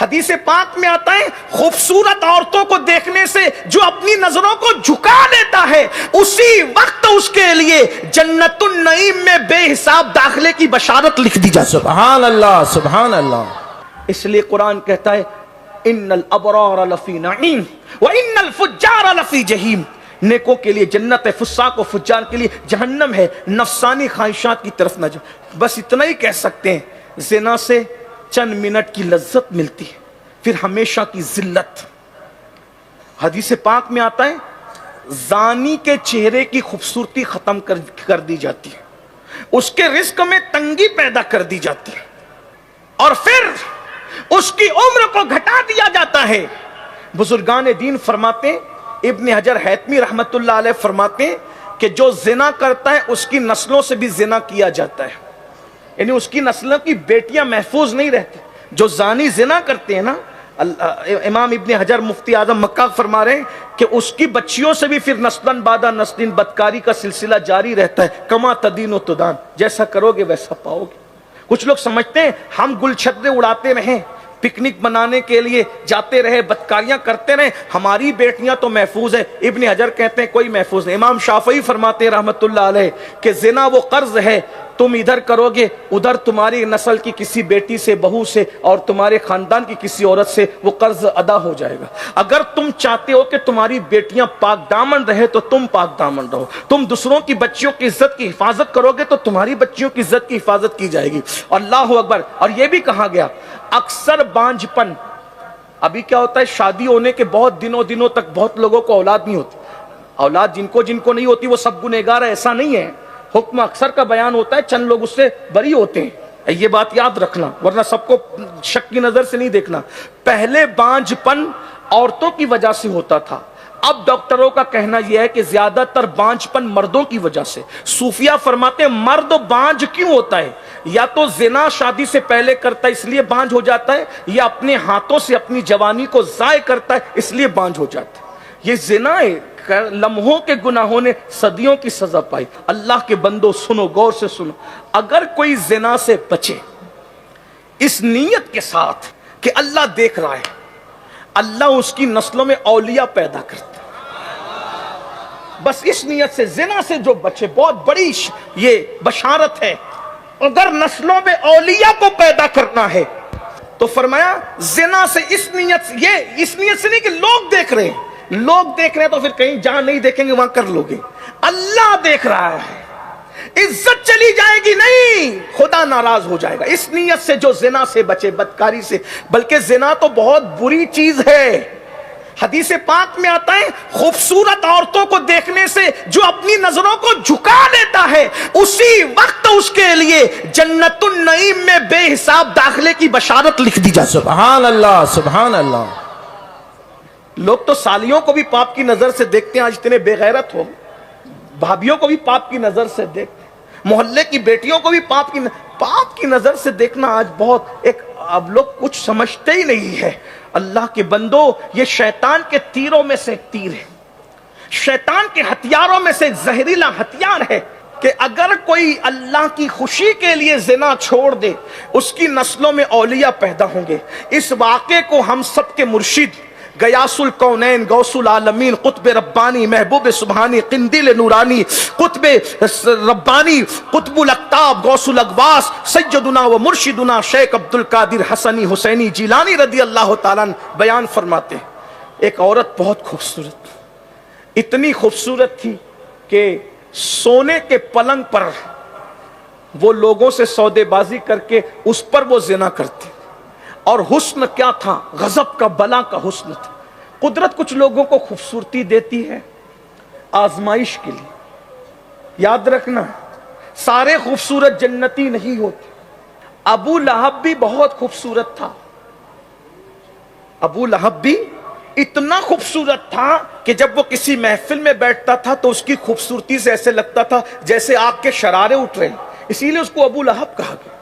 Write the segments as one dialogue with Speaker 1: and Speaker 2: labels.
Speaker 1: حدیث پاک میں آتا ہے خوبصورت عورتوں کو دیکھنے سے جو اپنی نظروں کو جھکا لیتا ہے اسی وقت اس کے لیے جنت النعیم میں بے حساب داخلے کی بشارت لکھ دی جاتی ہے۔
Speaker 2: سبحان اللہ سبحان اللہ۔
Speaker 1: اس لیے قرآن کہتا ہے ان الابرار لفی نعیم وان الفجار لفی جہیم، نیکوں کے لیے جنت ہے، فساق و فجار کے لیے جہنم ہے، نفسانی خواہشات کی طرف نہ جاؤ۔ بس اتنا ہی کہہ سکتے ہیں، زنا سے چند منٹ کی لذت ملتی ہے، پھر ہمیشہ کی ذلت۔ حدیث پاک میں آتا ہے زانی کے چہرے کی خوبصورتی ختم کر دی جاتی ہے، اس کے رزق میں تنگی پیدا کر دی جاتی ہے، اور پھر اس کی عمر کو گھٹا دیا جاتا ہے۔ بزرگان دین فرماتے ہیں، ابن حجر حیتمی رحمت اللہ علیہ فرماتے ہیں کہ جو زنا کرتا ہے اس کی نسلوں سے بھی زنا کیا جاتا ہے، یعنی اس کی نسلوں کی بیٹیاں محفوظ نہیں رہتی۔ جو زانی زنا کرتے ہیں نا، امام ابن حجر مفتی اعظم مکہ فرما رہے ہیں کہ اس کی بچیوں سے بھی پھر نسلاً بعد نسل بدکاری کا سلسلہ جاری رہتا ہے۔ کما تدین و تدان، جیسا کرو گے ویسا پاؤ گے۔ کچھ لوگ سمجھتے ہیں ہم گل چھترے اڑاتے رہیں، پکنک منانے کے لیے جاتے رہے، بدکاریاں کرتے رہے، ہماری بیٹیاں تو محفوظ ہیں۔ ابن حجر کہتے ہیں کوئی محفوظ نہیں۔ امام شافعی فرماتے ہیں رحمت اللہ علیہ کہ زنا وہ قرض ہے، تم ادھر کرو گے ادھر تمہاری نسل کی کسی بیٹی سے، بہو سے، اور تمہارے خاندان کی کسی عورت سے وہ قرض ادا ہو جائے گا۔ اگر تم چاہتے ہو کہ تمہاری بیٹیاں پاک دامن رہے تو تم پاک دامن رہو، تم دوسروں کی بچیوں کی عزت کی حفاظت کرو گے تو تمہاری بچیوں کی عزت کی حفاظت کی جائے گی۔ اللہ اکبر۔ اور یہ بھی کہا گیا اکثر بانجھ پن، ابھی کیا ہوتا ہے شادی ہونے کے بہت دنوں تک بہت لوگوں کو اولاد نہیں ہوتی، اولاد جن کو نہیں ہوتی وہ سب گنہگار ہے، ایسا نہیں ہے۔ حکم اکثر کا بیان ہوتا ہے، چند لوگ اس سے بری ہوتے ہیں، یہ بات یاد رکھنا، ورنہ سب کو شک کی نظر سے نہیں دیکھنا۔ پہلے بانجھ پن عورتوں کی وجہ سے ہوتا تھا، اب ڈاکٹروں کا کہنا یہ ہے کہ زیادہ تر بانجھ پن مردوں کی وجہ سے۔ صوفیہ فرماتے ہیں مرد بانجھ کیوں ہوتا ہے؟ یا تو زنا شادی سے پہلے کرتا ہے اس لیے بانجھ ہو جاتا ہے، یا اپنے ہاتھوں سے اپنی جوانی کو ضائع کرتا ہے اس لیے بانجھ ہو جاتا ہے۔ یہ زنا ہے، لمحوں کے گناہوں نے صدیوں کی سزا پائی۔ اللہ کے بندو سنو، غور سے سنو، اگر کوئی زنا سے بچے اس نیت کے ساتھ کہ اللہ دیکھ رہا ہے، اللہ اس کی نسلوں میں اولیاء پیدا کرتا ہے، بس اس نیت سے زنا سے جو بچے، بہت بڑی یہ بشارت ہے۔ اگر نسلوں میں اولیاء کو پیدا کرنا ہے تو فرمایا زنا سے اس نیت سے نہیں کہ لوگ دیکھ رہے ہیں، لوگ دیکھ رہے ہیں تو پھر کہیں جہاں نہیں دیکھیں گے وہاں کر لو گے، اللہ دیکھ رہا ہے، عزت چلی جائے گی نہیں، خدا ناراض ہو جائے گا۔ اس نیت سے جو زنا سے بچے، بدکاری سے، بلکہ زنا تو بہت بری چیز ہے۔ حدیث پاک میں آتا ہے خوبصورت عورتوں کو دیکھنے سے جو اپنی نظروں کو جھکا لیتا ہے اسی وقت اس کے لیے جنت النعیم میں بے حساب داخلے کی بشارت لکھ دی جاتی ہے۔
Speaker 2: سبحان اللہ سبحان اللہ۔
Speaker 1: لوگ تو سالیوں کو بھی پاپ کی نظر سے دیکھتے ہیں، آج اتنے بے غیرت ہو، بھابھیوں کو بھی پاپ کی نظر سے دیکھتے ہیں، محلے کی بیٹیوں کو بھی پاپ کی نظر سے دیکھنا آج بہت اب لوگ کچھ سمجھتے ہی نہیں ہے۔ اللہ کے بندو، یہ شیطان کے تیروں میں سے ایک تیر ہے، شیطان کے ہتھیاروں میں سے ایک زہریلا ہتھیار ہے کہ اگر کوئی اللہ کی خوشی کے لیے زنا چھوڑ دے اس کی نسلوں میں اولیاء پیدا ہوں گے۔ اس واقعے کو ہم سب کے مرشد غیاث الکونین، غوث العالمین، قطب ربانی، محبوب سبحانی، قندیل نورانی، قطب ربانی، قطب الاقطاب، غوث الاغواث، سیدنا و مرشدنا شیخ عبد القادر حسنی حسینی جیلانی رضی اللہ تعالیٰ بیان فرماتے ہیں، ایک عورت بہت خوبصورت، اتنی خوبصورت تھی کہ سونے کے پلنگ پر وہ لوگوں سے سودے بازی کر کے اس پر وہ زنا کرتے، اور حسن کیا تھا، غضب کا، بلا کا حسن تھا۔ قدرت کچھ لوگوں کو خوبصورتی دیتی ہے آزمائش کے لیے، یاد رکھنا سارے خوبصورت جنتی نہیں ہوتے۔ ابو لہب بھی بہت خوبصورت تھا، ابو لہب بھی اتنا خوبصورت تھا کہ جب وہ کسی محفل میں بیٹھتا تھا تو اس کی خوبصورتی سے ایسے لگتا تھا جیسے آگ کے شرارے اٹھ رہے ہیں، اسی لیے اس کو ابو لہب کہا گیا۔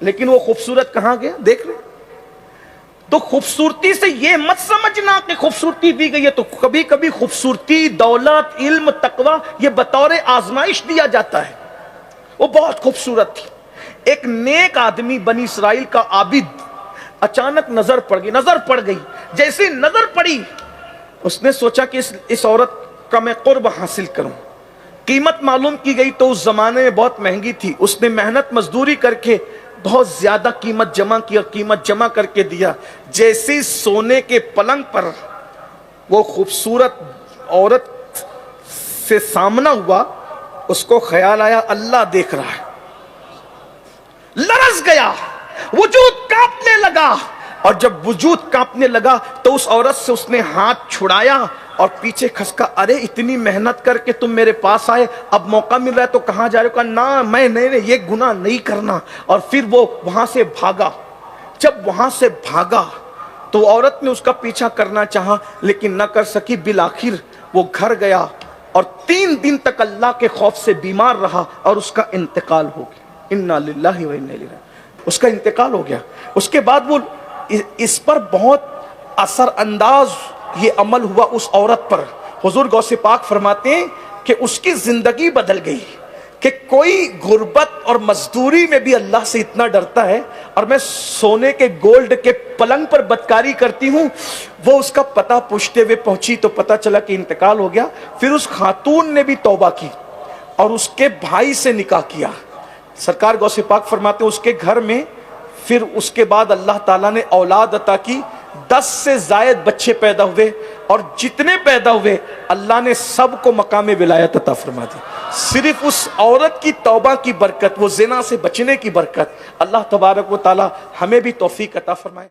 Speaker 1: لیکن وہ خوبصورت کہاں گیا، دیکھ رہے؟ تو خوبصورتی سے یہ مت سمجھنا کہ خوبصورتی دی گئی ہے تو کبھی کبھی خوبصورتی، دولت، علم، تقوی یہ بطور آزمائش دیا جاتا ہے۔ وہ بہت خوبصورت تھی۔ ایک نیک آدمی بنی اسرائیل کا عابد اچانک نظر پڑ گئی. جیسے نظر پڑی اس نے سوچا کہ اس عورت کا میں قرب حاصل کروں. قیمت معلوم کی گئی تو اس زمانے میں بہت مہنگی تھی. اس نے محنت مزدوری کر کے بہت زیادہ قیمت جمع کی اور قیمت جمع کر کے دیا. جیسے سونے کے پلنگ پر وہ خوبصورت عورت سے سامنا ہوا, اس کو خیال آیا اللہ دیکھ رہا ہے. لرز گیا, وجود کانپنے لگا, اور جب وجود کانپنے لگا تو اس عورت سے اس نے ہاتھ چھڑایا اور پیچھے کھسکا, ارے اتنی محنت کر کے تم میرے پاس آئے, اب موقع مل رہا ہے تو کہاں جا رہے ہو؟ کہا نہ میں نہیں, یہ گناہ نہیں کرنا. اور پھر وہ وہاں سے بھاگا. جب وہاں سے بھاگا تو عورت نے اس کا پیچھا کرنا چاہا لیکن نہ کر سکی. بالآخر وہ گھر گیا اور 3 دن تک اللہ کے خوف سے بیمار رہا اور اس کا انتقال ہو گیا. انا للہ و انا الیہ راجعون. اس کا انتقال ہو گیا. اس کے بعد وہ اس پر بہت اثر انداز یہ عمل ہوا اس عورت پر. حضور غوث پاک فرماتے ہیں کہ اس کی زندگی بدل گئی کہ کوئی غربت اور مزدوری میں بھی اللہ سے اتنا ڈرتا ہے, اور میں سونے کے گولڈ کے پلنگ پر بدکاری کرتی ہوں. وہ اس کا پتہ پوچھتے ہوئے پہنچی تو پتہ چلا کہ انتقال ہو گیا. پھر اس خاتون نے بھی توبہ کی اور اس کے بھائی سے نکاح کیا. سرکار غوث پاک فرماتے ہیں اس کے گھر میں پھر اس کے بعد اللہ تعالیٰ نے اولاد عطا کی. 10 سے زائد بچے پیدا ہوئے, اور جتنے پیدا ہوئے اللہ نے سب کو مقام ولایت عطا فرما دی. صرف اس عورت کی توبہ کی برکت, وہ زنا سے بچنے کی برکت. اللہ تبارک و تعالی ہمیں بھی توفیق عطا فرمائے.